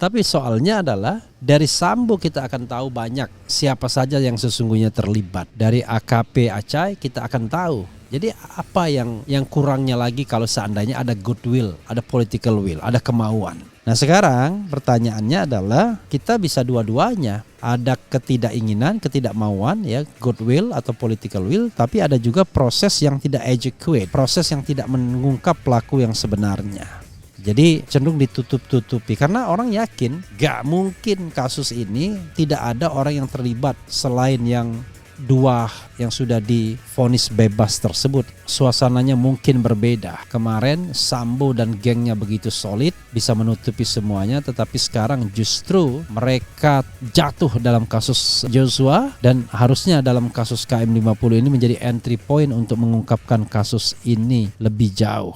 Tapi soalnya adalah dari Sambo kita akan tahu banyak siapa saja yang sesungguhnya terlibat. Dari AKP Acai kita akan tahu. Jadi apa yang kurangnya lagi kalau seandainya ada goodwill, ada political will, ada kemauan. Nah sekarang pertanyaannya adalah kita bisa dua-duanya. Ada ketidakinginan, ketidakmauan ya, goodwill atau political will, tapi ada juga proses yang tidak adequate, proses yang tidak mengungkap pelaku yang sebenarnya. Jadi cenderung ditutup-tutupi karena orang yakin gak mungkin kasus ini tidak ada orang yang terlibat selain yang dua yang sudah divonis bebas tersebut. Suasananya mungkin berbeda. Kemarin Sambo dan gengnya begitu solid bisa menutupi semuanya, tetapi sekarang justru mereka jatuh dalam kasus Joshua dan harusnya dalam kasus KM50 ini menjadi entry point untuk mengungkapkan kasus ini lebih jauh.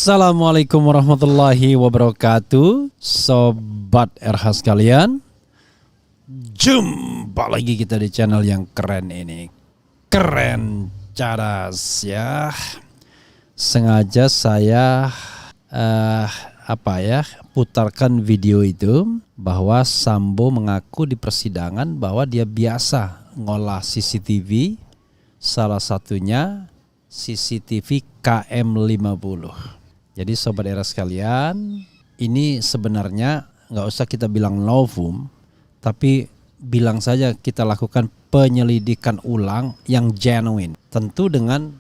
Assalamualaikum warahmatullahi wabarakatuh, Sobat RH sekalian. Jumpa lagi kita di channel yang keren ini. Keren cadas ya. Sengaja saya putarkan video itu bahwa Sambo mengaku di persidangan bahwa dia biasa ngolah CCTV, salah satunya CCTV KM50. Jadi Sobat Era sekalian, ini sebenarnya nggak usah kita bilang novum, tapi bilang saja kita lakukan penyelidikan ulang yang genuine. Tentu dengan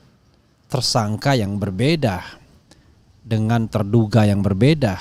tersangka yang berbeda, dengan terduga yang berbeda.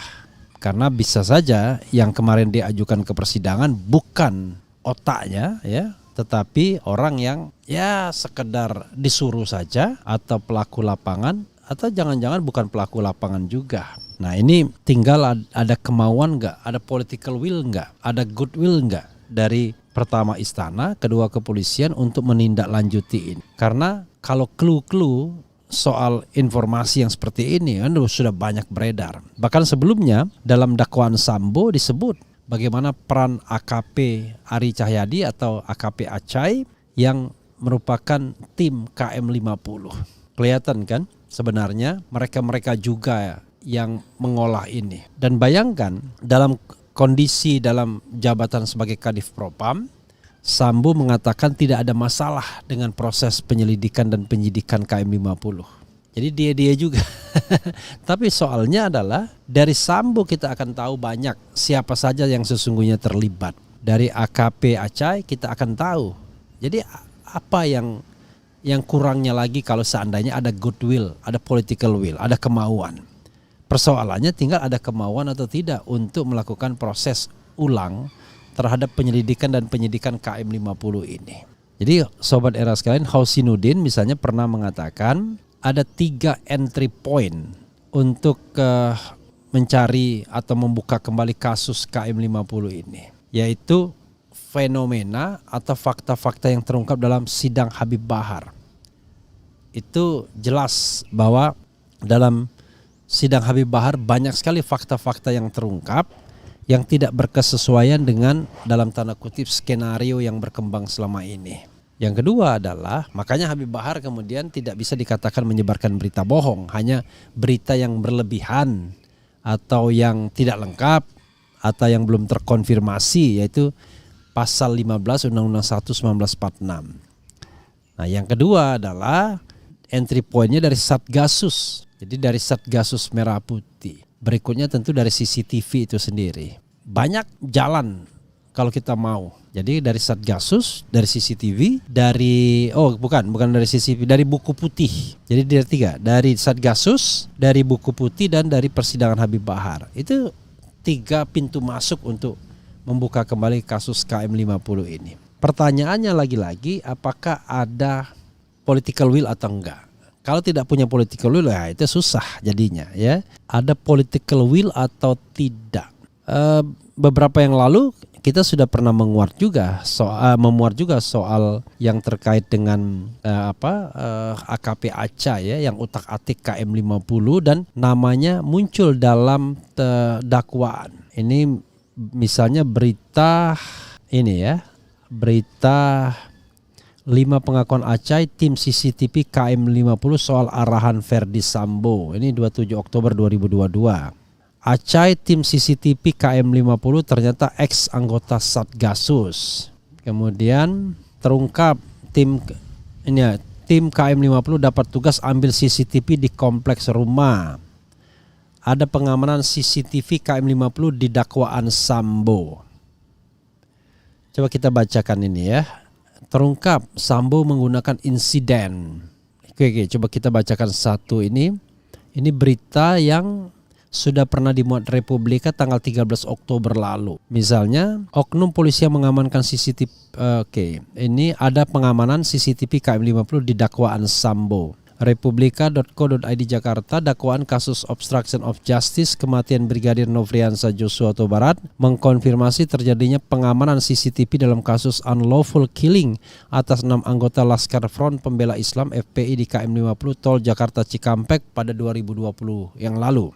Karena bisa saja yang kemarin diajukan ke persidangan bukan otaknya ya, tetapi orang yang ya sekedar disuruh saja, atau pelaku lapangan, atau jangan-jangan bukan pelaku lapangan juga. Nah ini tinggal ada kemauan nggak, ada political will nggak, ada goodwill nggak dari pertama istana, kedua kepolisian untuk menindaklanjuti ini. Karena kalau clue-clue soal informasi yang seperti ini kan sudah banyak beredar. Bahkan sebelumnya dalam dakwaan Sambo disebut bagaimana peran AKP Ari Cahyadi atau AKP Acai yang merupakan tim KM50. Kelihatan kan sebenarnya mereka juga yang mengolah ini. Dan bayangkan dalam kondisi dalam jabatan sebagai Kadif Propam, Sambo mengatakan tidak ada masalah dengan proses penyelidikan dan penyidikan KM50. Jadi dia juga. Tapi soalnya adalah dari Sambo kita akan tahu banyak siapa saja yang sesungguhnya terlibat. Dari AKP Acai kita akan tahu. Jadi apa yang kurangnya lagi kalau seandainya ada goodwill, ada political will, ada kemauan. Persoalannya tinggal ada kemauan atau tidak untuk melakukan proses ulang terhadap penyelidikan dan penyidikan KM50 ini. Jadi Sobat Era sekalian, Hausinuddin misalnya pernah mengatakan ada 3 entry point untuk mencari atau membuka kembali kasus KM50 ini, yaitu fenomena atau fakta-fakta yang terungkap dalam sidang Habib Bahar. Itu jelas bahwa dalam sidang Habib Bahar banyak sekali fakta-fakta yang terungkap yang tidak berkesesuaian dengan dalam tanda kutip skenario yang berkembang selama ini. Yang kedua adalah makanya Habib Bahar kemudian tidak bisa dikatakan menyebarkan berita bohong, hanya berita yang berlebihan atau yang tidak lengkap atau yang belum terkonfirmasi, yaitu pasal 15 Undang-Undang 1 1946. Nah yang kedua adalah entry pointnya dari Satgasus. Jadi dari Satgasus Merah Putih. Berikutnya tentu dari CCTV itu sendiri. Banyak jalan kalau kita mau. Jadi dari Satgasus, dari CCTV, dari bukan dari CCTV, dari buku putih. Jadi dari 3, dari Satgasus, dari buku putih dan dari persidangan Habib Bahar. Itu 3 pintu masuk untuk membuka kembali kasus KM50 ini. Pertanyaannya lagi-lagi, apakah ada political will atau enggak? Kalau tidak punya political will, ya itu susah jadinya ya. Ada political will atau tidak? Beberapa yang lalu kita sudah pernah memuat juga soal yang terkait dengan AKP Aca ya, yang utak-atik KM50 dan namanya muncul dalam dakwaan. Ini misalnya berita ini ya, berita 5 pengakuan Acai tim CCTV KM50 soal arahan Verdi Sambo. Ini 27 Oktober 2022. Acai tim CCTV KM50 ternyata ex anggota Satgasus. Kemudian terungkap tim KM50 dapat tugas ambil CCTV di kompleks rumah. Ada pengamanan CCTV KM50 di dakwaan Sambo. Coba kita bacakan ini ya. Terungkap Sambo menggunakan insiden. Oke, coba kita bacakan satu ini. Ini berita yang sudah pernah dimuat Republika tanggal 13 Oktober lalu. Misalnya, oknum polisi yang mengamankan CCTV. Ini ada pengamanan CCTV KM50 di dakwaan Sambo. Republika.co.id Jakarta, dakwaan kasus obstruction of justice kematian Brigadir Nofriansah Joshua Huta Barat mengkonfirmasi terjadinya pengamanan CCTV dalam kasus unlawful killing atas 6 anggota Laskar Front Pembela Islam FPI di KM50 Tol Jakarta Cikampek pada 2020 yang lalu.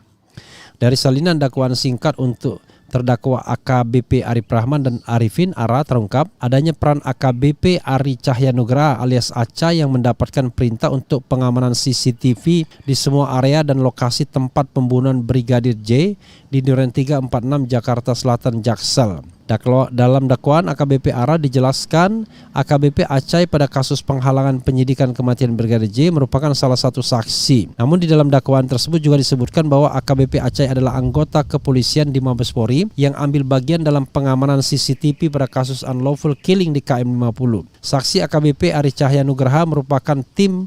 Dari salinan dakwaan singkat untuk terdakwa AKBP Arif Rahman dan Arifin Ara terungkap adanya peran AKBP Ari Cahyanugraha alias Aca yang mendapatkan perintah untuk pengamanan CCTV di semua area dan lokasi tempat pembunuhan Brigadir J di Duren 346 Jakarta Selatan Jaksel. Dalam dakwaan AKBP Ara dijelaskan AKBP Acai pada kasus penghalangan penyidikan kematian Brigadir J merupakan salah satu saksi. Namun di dalam dakwaan tersebut juga disebutkan bahwa AKBP Acai adalah anggota kepolisian di Mabes Polri yang ambil bagian dalam pengamanan CCTV pada kasus unlawful killing di KM50. Saksi AKBP Ari Cahyanugraha merupakan tim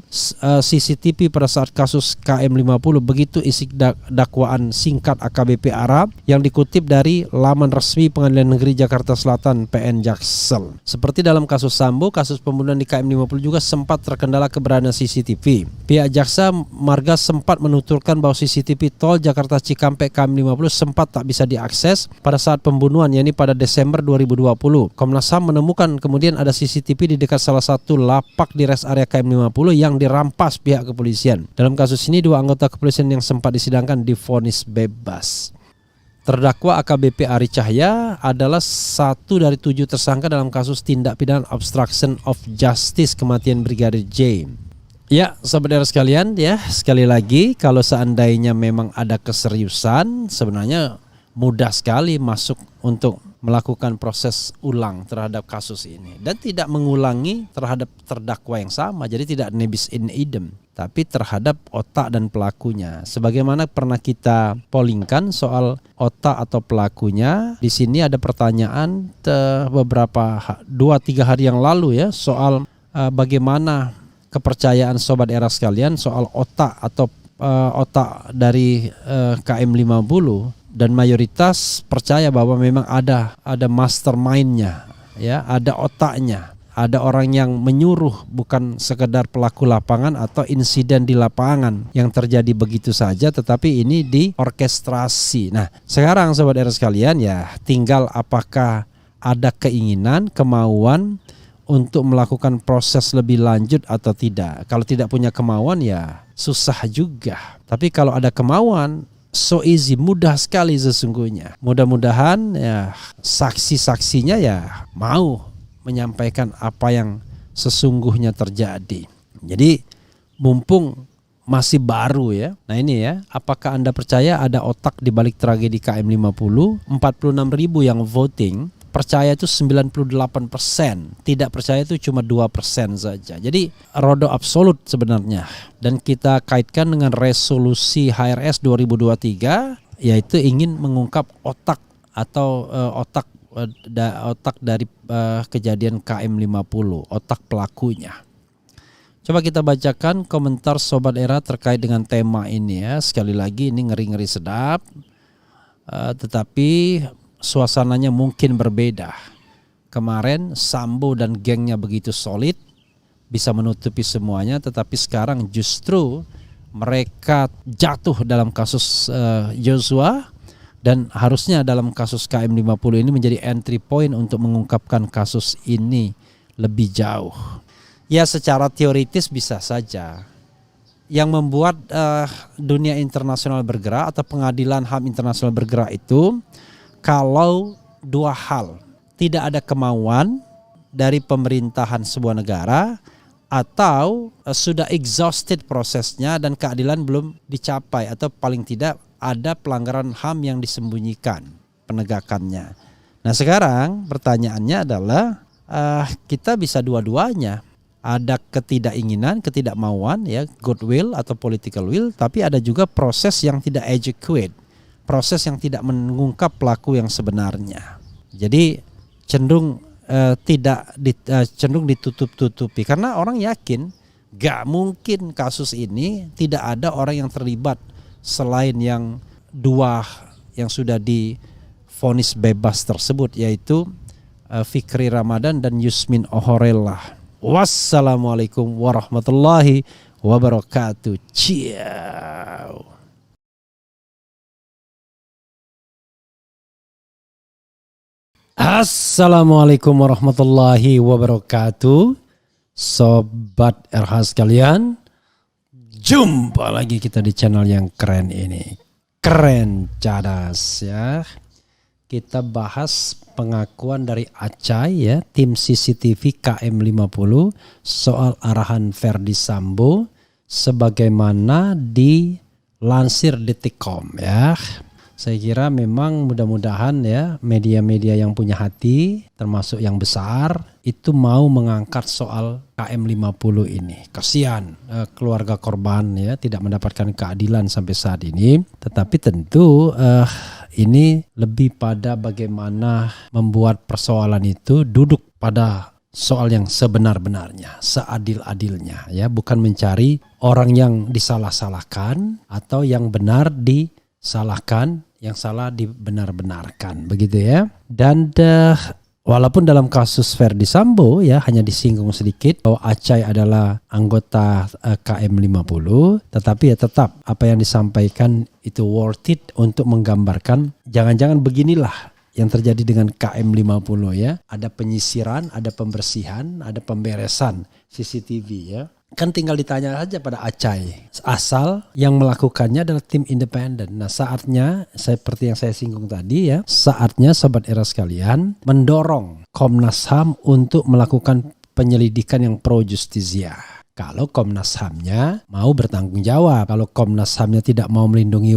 CCTV pada saat kasus KM50. Begitu isi dakwaan singkat AKBP Ara yang dikutip dari laman resmi Pengadilan Negeri Jakarta Selatan PN Jaksel. Seperti dalam kasus Sambo, kasus pembunuhan di KM50 juga sempat terkendala keberadaan CCTV. Pihak Jaksa Marga sempat menuturkan bahwa CCTV Tol Jakarta Cikampek KM50 sempat tak bisa diakses pada saat pembunuhan, yakni pada Desember 2020. Komnas HAM menemukan kemudian ada CCTV di dekat salah satu lapak di rest area KM50 yang dirampas pihak kepolisian. Dalam kasus ini 2 anggota kepolisian yang sempat disidangkan divonis bebas. Terdakwa AKBP Ari Cahya adalah 1 dari 7 tersangka dalam kasus tindak pidana obstruction of justice kematian Brigadir J. Ya, saudara sekalian ya, sekali lagi kalau seandainya memang ada keseriusan, sebenarnya mudah sekali masuk untuk melakukan proses ulang terhadap kasus ini dan tidak mengulangi terhadap terdakwa yang sama. Jadi tidak nebis in idem, tapi terhadap otak dan pelakunya. Sebagaimana pernah kita pollingkan soal otak atau pelakunya. Di sini ada pertanyaan beberapa 2-3 hari yang lalu ya soal bagaimana kepercayaan sobat era sekalian soal otak atau otak dari KM50. Dan mayoritas percaya bahwa memang ada mastermind-nya, ya, ada otaknya, ada orang yang menyuruh, bukan sekedar pelaku lapangan atau insiden di lapangan yang terjadi begitu saja, tetapi ini diorkestrasi. Nah, sekarang sobat era sekalian ya, tinggal apakah ada keinginan, kemauan untuk melakukan proses lebih lanjut atau tidak. Kalau tidak punya kemauan ya susah juga. Tapi kalau ada kemauan, so easy, mudah sekali sesungguhnya. Mudah-mudahan ya saksi-saksinya ya mau menyampaikan apa yang sesungguhnya terjadi. Jadi mumpung masih baru ya. Nah ini ya, apakah Anda percaya ada otak di balik tragedi KM50? 46.000 yang voting, percaya itu 98%, tidak percaya itu cuma 2% saja. Jadi rodo absolut sebenarnya. Dan kita kaitkan dengan resolusi HRS 2023, yaitu ingin mengungkap otak atau otak dari kejadian KM50, otak pelakunya. Coba kita bacakan komentar Sobat Era terkait dengan tema ini ya. Sekali lagi ini ngeri-ngeri sedap, tetapi suasananya mungkin berbeda. Kemarin Sambo dan gengnya begitu solid, bisa menutupi semuanya, tetapi sekarang justru mereka jatuh dalam kasus Joshua, dan harusnya dalam kasus KM50 ini menjadi entry point untuk mengungkapkan kasus ini lebih jauh. Ya, secara teoritis bisa saja. Yang membuat dunia internasional bergerak atau pengadilan HAM internasional bergerak itu kalau dua hal, tidak ada kemauan dari pemerintahan sebuah negara atau sudah exhausted prosesnya dan keadilan belum dicapai, atau paling tidak ada pelanggaran HAM yang disembunyikan penegakannya. Nah, sekarang pertanyaannya adalah kita bisa dua-duanya. Ada ketidakinginan, ketidakmauan, ya, goodwill atau political will, tapi ada juga proses yang tidak adequate, proses yang tidak mengungkap pelaku yang sebenarnya. Jadi cenderung cenderung ditutup-tutupi karena orang yakin gak mungkin kasus ini tidak ada orang yang terlibat selain yang dua yang sudah divonis bebas tersebut, yaitu Fikri Ramadan dan Yusmin Ohorella. Wassalamualaikum warahmatullahi wabarakatuh. Ciao. Assalamualaikum warahmatullahi wabarakatuh. Sobat RH sekalian, jumpa lagi kita di channel yang keren ini. Keren cadas ya. Kita bahas pengakuan dari Acai ya, tim CCTV KM50 soal arahan Ferdi Sambo sebagaimana dilansir Detikcom ya. Saya kira memang mudah-mudahan ya media-media yang punya hati termasuk yang besar itu mau mengangkat soal KM50 ini. Kasihan keluarga korban ya tidak mendapatkan keadilan sampai saat ini. Tetapi tentu ini lebih pada bagaimana membuat persoalan itu duduk pada soal yang sebenar-benarnya, seadil-adilnya ya, bukan mencari orang yang disalah-salahkan atau yang benar disalahkan, yang salah dibenar-benarkan, begitu ya. Dan walaupun dalam kasus Ferdi Sambo ya hanya disinggung sedikit bahwa Acai adalah anggota KM50, tetapi ya tetap apa yang disampaikan itu worth it untuk menggambarkan jangan-jangan beginilah yang terjadi dengan KM50 ya. Ada penyisiran, ada pembersihan, ada pemberesan CCTV ya. Kan tinggal ditanya saja pada Acai. Asal yang melakukannya adalah tim independen. Nah, saatnya seperti yang saya singgung tadi ya, saatnya sobat era sekalian mendorong Komnas HAM untuk melakukan penyelidikan yang pro justisia. Kalau Komnas HAM-nya mau bertanggung jawab, kalau Komnas HAM-nya tidak mau melindungi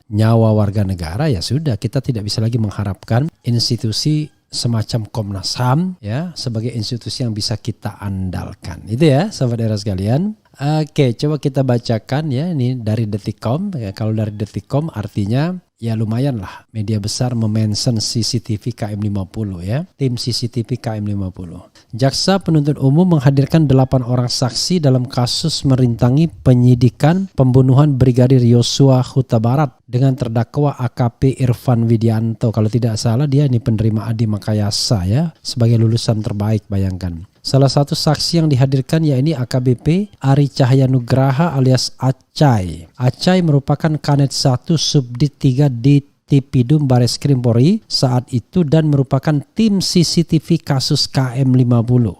nyawa warga negara, ya sudah, kita tidak bisa lagi mengharapkan institusi semacam Komnas HAM ya sebagai institusi yang bisa kita andalkan. Itu ya sobat era sekalian. Oke, coba kita bacakan ya ini dari Detikcom. Ya, kalau dari Detikcom artinya ya lumayan lah media besar memention CCTV KM50 ya. Tim CCTV KM50. Jaksa penuntut umum menghadirkan 8 orang saksi dalam kasus merintangi penyidikan pembunuhan Brigadir Yosua Huta Barat dengan terdakwa AKP Irfan Widianto. Kalau tidak salah dia ini penerima Adi Makayasa ya, sebagai lulusan terbaik, bayangkan. Salah satu saksi yang dihadirkan yakni AKBP Ari Cahyanugraha alias Acai. Acai merupakan Kanet 1 Subdit 3 di Tipidum Bareskrim Polri saat itu dan merupakan tim CCTV kasus KM50.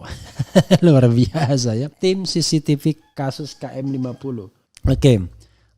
Luar biasa ya, tim CCTV kasus KM50. Oke.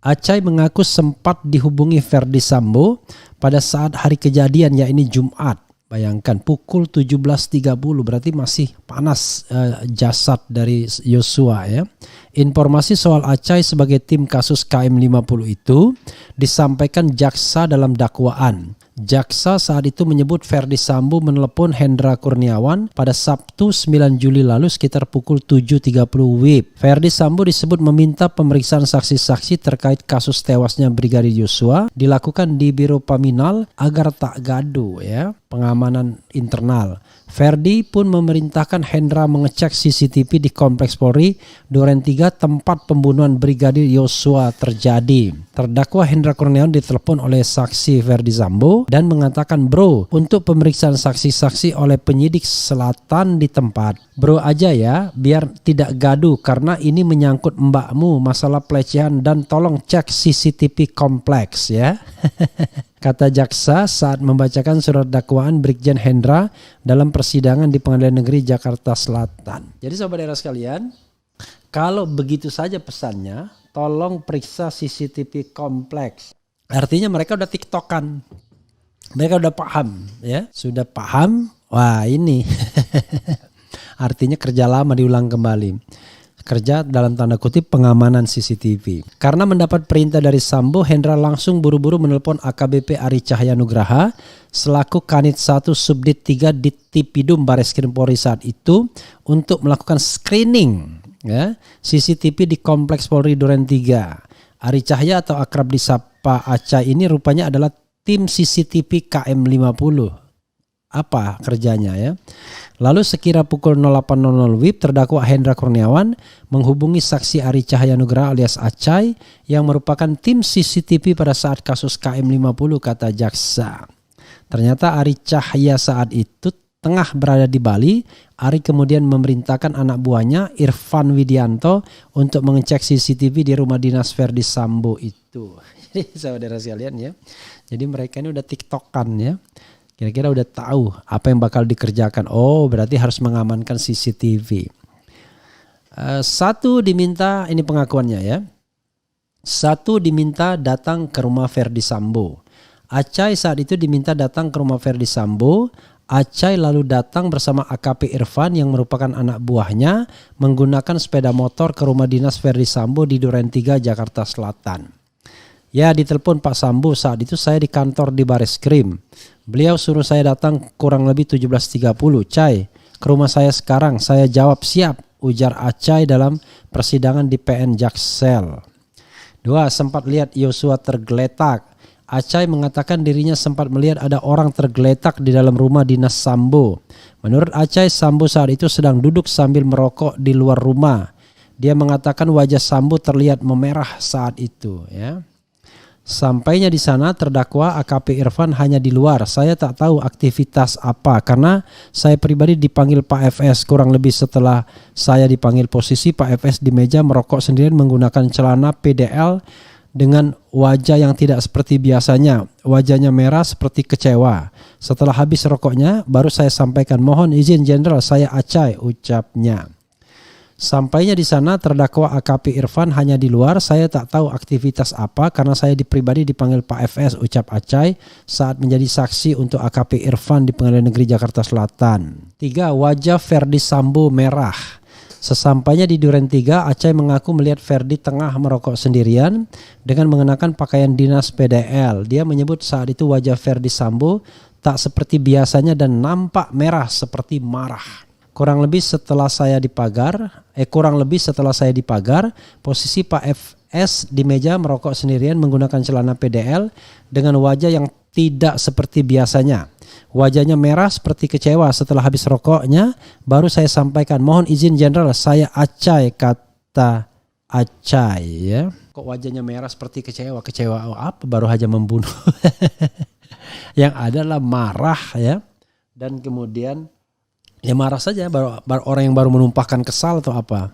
Acai mengaku sempat dihubungi Ferdi Sambo pada saat hari kejadian yakni Jumat. Bayangkan pukul 17.30 berarti masih panas jasad dari Yosua ya. Informasi soal Acai sebagai tim kasus KM50 itu disampaikan jaksa dalam dakwaan. Jaksa saat itu menyebut Ferdi Sambo menelepon Hendra Kurniawan pada Sabtu 9 Juli lalu sekitar pukul 7.30 WIB. Ferdi Sambo disebut meminta pemeriksaan saksi-saksi terkait kasus tewasnya Brigadir Yosua dilakukan di Biro Paminal agar tak gaduh ya, pengamanan internal. Ferdi pun memerintahkan Hendra mengecek CCTV di Kompleks Polri Duren 3 tempat pembunuhan Brigadir Yosua terjadi. Terdakwa Hendra Kurniawan ditelepon oleh saksi Ferdi Sambo dan mengatakan, "Bro, untuk pemeriksaan saksi-saksi oleh penyidik selatan di tempat. Bro aja ya, biar tidak gaduh karena ini menyangkut mbakmu masalah pelecehan dan tolong cek CCTV kompleks ya." Kata jaksa saat membacakan surat dakwaan Brigjen Hendra dalam persidangan di Pengadilan Negeri Jakarta Selatan. Jadi saudara sekalian, kalau begitu saja pesannya, tolong periksa CCTV kompleks. Artinya mereka udah tiktokan. Mereka udah paham ya. Sudah paham, wah ini artinya kerja lama diulang kembali. Kerja dalam tanda kutip pengamanan CCTV. Karena mendapat perintah dari Sambo, Hendra langsung buru-buru menelpon AKBP Ari Cahyanuggraha selaku Kanit 1 Subdit 3 di Tipidum Bareskrim Polri saat itu untuk melakukan screening ya, CCTV di Kompleks Polri Duren 3. Ari Cahya atau akrab disapa Acai ini rupanya adalah tim CCTV KM50. Apa kerjanya ya? Lalu sekira pukul 08.00 WIB terdakwa Hendra Kurniawan menghubungi saksi Ari Cahyanuggraha alias Acai yang merupakan tim CCTV pada saat kasus KM50 kata jaksa. Ternyata Ari Cahya saat itu tengah berada di Bali. Ari kemudian memerintahkan anak buahnya Irfan Widianto untuk mengecek CCTV di rumah dinas Ferdi Sambo itu. Jadi saudara sekalian ya. Jadi mereka ini udah tiktokan ya. Kira-kira udah tahu apa yang bakal dikerjakan. Oh, berarti harus mengamankan CCTV. Satu diminta, ini pengakuannya ya. Satu diminta datang ke rumah Ferdi Sambo. Acai saat itu diminta datang ke rumah Ferdi Sambo. Acai lalu datang bersama AKP Irfan yang merupakan anak buahnya menggunakan sepeda motor ke rumah dinas Ferdi Sambo di Duren 3 Jakarta Selatan. Ya, ditelepon Pak Sambo saat itu saya di kantor di Bareskrim. Beliau suruh saya datang kurang lebih 17.30. Cai, ke rumah saya sekarang. Saya jawab siap, ujar Acai dalam persidangan di PN Jaksel. 2. Sempat lihat Yosua tergeletak. Acai mengatakan dirinya sempat melihat ada orang tergeletak di dalam rumah dinas Sambo. Menurut Acai, Sambo saat itu sedang duduk sambil merokok di luar rumah. Dia mengatakan wajah Sambo terlihat memerah saat itu ya. Sampainya di sana terdakwa AKP Irfan hanya di luar. Saya tak tahu aktivitas apa karena saya pribadi dipanggil Pak FS. Kurang lebih setelah saya dipanggil posisi Pak FS di meja merokok sendirian menggunakan celana PDL dengan wajah yang tidak seperti biasanya. Wajahnya merah seperti kecewa. Setelah habis rokoknya baru saya sampaikan mohon izin Jenderal saya Acai, ucapnya. Sampainya di sana terdakwa AKP Irfan hanya di luar. Saya tak tahu aktivitas apa karena saya pribadi dipanggil Pak FS, ucap Acai saat menjadi saksi untuk AKP Irfan di Pengadilan Negeri Jakarta Selatan. 3. Wajah Ferdi Sambo merah. Sesampainya di Duren 3, Acai mengaku melihat Ferdi tengah merokok sendirian dengan mengenakan pakaian dinas PDL. Dia menyebut saat itu wajah Ferdi Sambo tak seperti biasanya dan nampak merah seperti marah. Kurang lebih setelah saya di pagar, posisi Pak FS di meja merokok sendirian menggunakan celana PDL dengan wajah yang tidak seperti biasanya. Wajahnya merah seperti kecewa. Setelah habis rokoknya, baru saya sampaikan mohon izin Jenderal saya Acai, kata Acai ya. Kok wajahnya merah seperti kecewa? Kecewa apa? Baru aja membunuh. Yang adalah marah ya. Dan kemudian ya marah saja, baru orang yang baru menumpahkan kesal atau apa.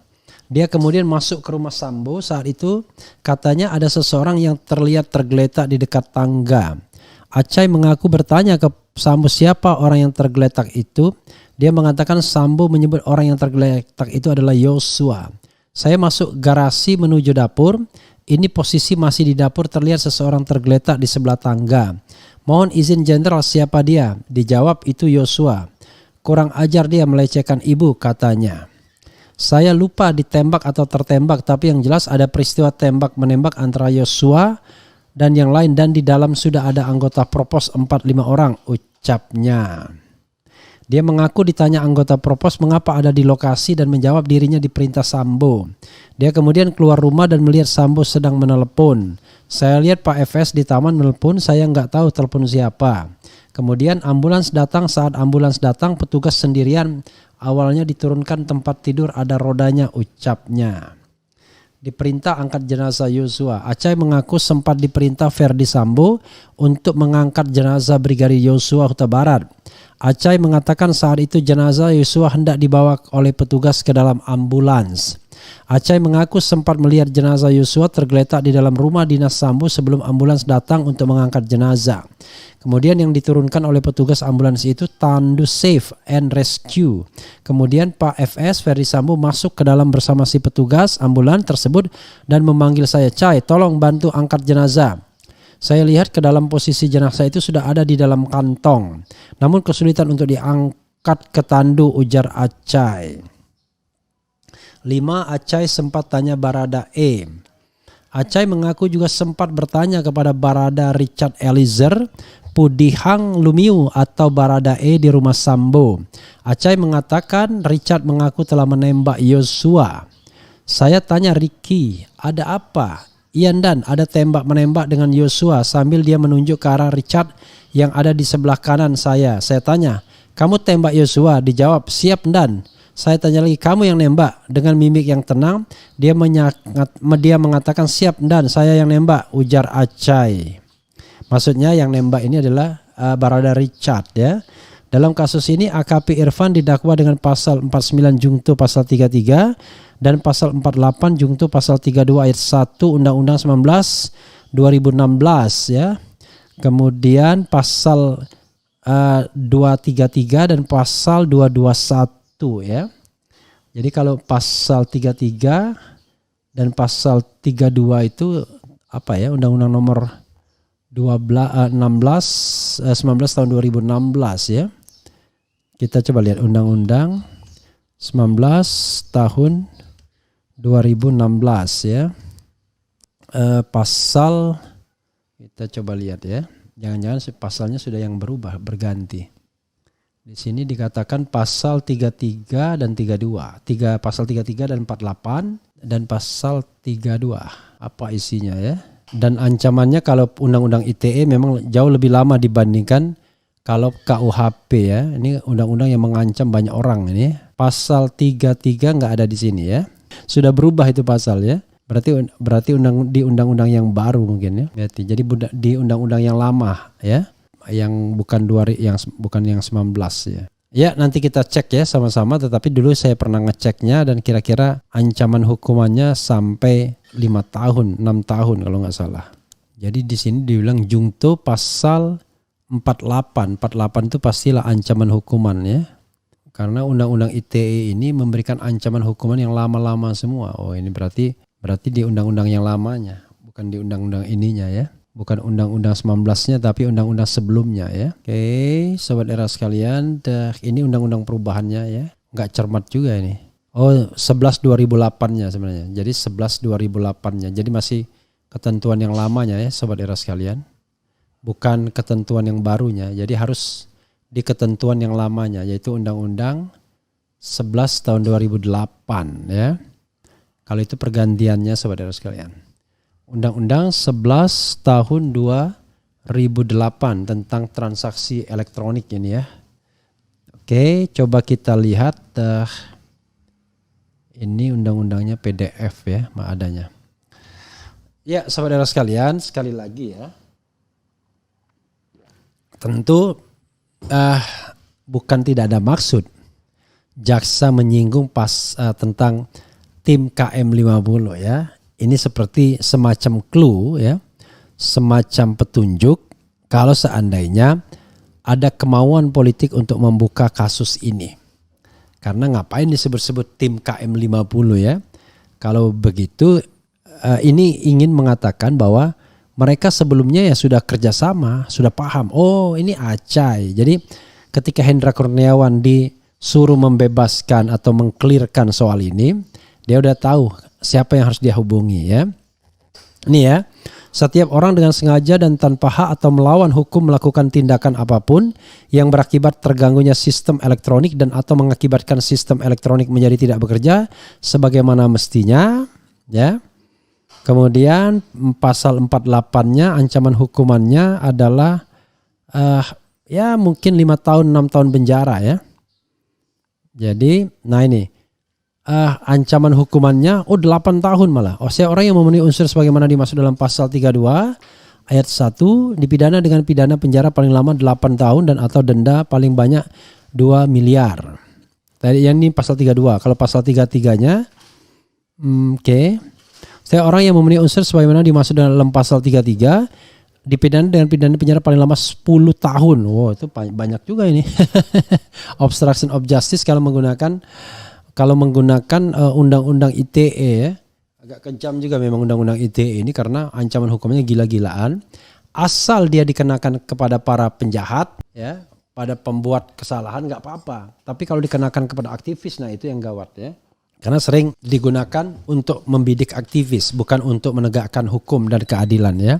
Dia kemudian masuk ke rumah Sambo saat itu katanya ada seseorang yang terlihat tergeletak di dekat tangga. Acai mengaku bertanya ke Sambo siapa orang yang tergeletak itu. Dia mengatakan Sambo menyebut orang yang tergeletak itu adalah Yosua. Saya masuk garasi menuju dapur. Ini posisi masih di dapur terlihat seseorang tergeletak di sebelah tangga. Mohon izin Jenderal siapa dia? Dijawab itu Yosua. Kurang ajar dia melecehkan ibu katanya. Saya lupa ditembak atau tertembak tapi yang jelas ada peristiwa tembak menembak antara Yosua dan yang lain dan di dalam sudah ada anggota Propos 4-5 orang, ucapnya. Dia mengaku ditanya anggota Propos mengapa ada di lokasi dan menjawab dirinya diperintah Sambo. Dia kemudian keluar rumah dan melihat Sambo sedang menelepon. Saya lihat Pak FS di taman menelepon, saya nggak tahu telepon siapa. Kemudian ambulans datang, saat ambulans datang petugas sendirian, awalnya diturunkan tempat tidur ada rodanya, ucapnya. Diperintah angkat jenazah Yosua. Acai mengaku sempat diperintah Ferdi Sambo untuk mengangkat jenazah Brigadir Yosua Huta Barat. Acai mengatakan saat itu jenazah Yosua hendak dibawa oleh petugas ke dalam ambulans. Acai mengaku sempat melihat jenazah Yosua tergeletak di dalam rumah dinas Sambo sebelum ambulans datang untuk mengangkat jenazah. Kemudian yang diturunkan oleh petugas ambulans itu Tandu Safe and Rescue. Kemudian Pak FS Ferdi Sambo masuk ke dalam bersama si petugas ambulans tersebut dan memanggil saya, "Cai, tolong bantu angkat jenazah." Saya lihat ke dalam posisi jenazah itu sudah ada di dalam kantong. Namun kesulitan untuk diangkat ke tandu, ujar Acai. 5. Acai sempat tanya Barada E. Acai mengaku juga sempat bertanya kepada Barada Richard Eliezer Pudihang Lumiu atau Barada E di rumah Sambo. Acai mengatakan Richard mengaku telah menembak Yosua. Saya tanya Ricky, ada apa? Ian Dan, ada tembak-menembak dengan Yosua, sambil dia menunjuk ke arah Richard yang ada di sebelah kanan saya. Saya tanya, kamu tembak Yosua? Dijawab, siap Dan. Saya tanya lagi, kamu yang nembak? Dengan mimik yang tenang, dia mengatakan siap Dan, saya yang nembak, ujar Acai. Maksudnya yang nembak ini adalah Barada Richard ya. Dalam kasus ini AKP Irfan didakwa dengan pasal 49 Jungto pasal 33 dan pasal 48 Jungto pasal 32 ayat 1 Undang-Undang 19 2016 ya. Kemudian pasal 233 dan pasal 221 ya. Jadi kalau pasal 33 dan pasal 32 itu apa ya? Undang-Undang nomor 19 tahun 2016 ya. Kita coba lihat Undang-Undang 19 tahun 2016 ya. Pasal kita coba lihat ya. Jangan-jangan pasalnya sudah yang berubah, berganti. Di sini dikatakan pasal 33 dan 32. Pasal 33 dan 48 dan pasal 32. Apa isinya ya? Dan ancamannya kalau Undang-Undang ITE memang jauh lebih lama dibandingkan kalau KUHP ya. Ini undang-undang yang mengancam banyak orang ini. Pasal 33 nggak ada di sini ya. Sudah berubah itu pasal ya. Berarti di undang-undang yang baru mungkin ya. Berarti jadi di undang-undang yang lama ya. Yang bukan yang 19 ya. Ya nanti kita cek ya sama-sama, tetapi dulu saya pernah ngeceknya dan kira-kira ancaman hukumannya sampai 5 tahun, 6 tahun kalau nggak salah. Jadi di sini dibilang Jungto pasal 48 itu pastilah ancaman hukuman ya. Karena Undang-Undang ITE ini memberikan ancaman hukuman yang lama-lama semua. Oh ini berarti di undang-undang yang lamanya, bukan di undang-undang ininya ya. Bukan undang-undang 19-nya tapi undang-undang sebelumnya ya. Oke, sobat era sekalian, ini undang-undang perubahannya ya. Nggak cermat juga ini. Oh, 11 2008-nya sebenarnya. Jadi 11 2008-nya. Jadi masih ketentuan yang lamanya ya, sobat era sekalian. Bukan ketentuan yang barunya. Jadi harus di ketentuan yang lamanya, yaitu Undang-Undang 11 tahun 2008 ya. Kalau itu pergantiannya sobat era sekalian. Undang-Undang 11 tahun 2008 tentang transaksi elektronik ini ya. Oke, coba kita lihat ini undang-undangnya PDF ya, adanya. Ya, saudara sekalian, sekali lagi ya. Tentu bukan tidak ada maksud jaksa menyinggung tentang tim KM50 ya. Ini seperti semacam clue ya, semacam petunjuk kalau seandainya ada kemauan politik untuk membuka kasus ini. Karena ngapain disebut-sebut tim KM50 ya? Kalau begitu ini ingin mengatakan bahwa mereka sebelumnya ya sudah kerjasama, sudah paham. Oh ini Acai. Jadi ketika Hendra Kurniawan disuruh membebaskan atau mengklirkan soal ini, dia udah tahu siapa yang harus dia hubungi ya. Ini ya, setiap orang dengan sengaja dan tanpa hak atau melawan hukum melakukan tindakan apapun yang berakibat terganggunya sistem elektronik dan atau mengakibatkan sistem elektronik menjadi tidak bekerja sebagaimana mestinya ya. Kemudian pasal 48-nya ancaman hukumannya adalah ya mungkin 5 tahun 6 tahun penjara ya. Jadi nah ini ancaman hukumannya 8 tahun malah. Seorang yang memenuhi unsur sebagaimana dimaksud dalam pasal 32 ayat 1 dipidana dengan pidana penjara paling lama 8 tahun dan atau denda paling banyak 2 miliar. Tadi yang ini pasal 32. Kalau pasal 33-nya Seorang yang memenuhi unsur sebagaimana dimaksud dalam pasal 33 dipidana dengan pidana penjara paling lama 10 tahun. Wow, itu banyak juga ini. Obstruction of justice kalau menggunakan undang-undang ITE ya. Agak kejam juga memang undang-undang ITE ini karena ancaman hukumnya gila-gilaan. Asal dia dikenakan kepada para penjahat ya, pada pembuat kesalahan nggak apa-apa. Tapi kalau dikenakan kepada aktivis, nah itu yang gawat ya. Karena sering digunakan untuk membidik aktivis, bukan untuk menegakkan hukum dan keadilan ya.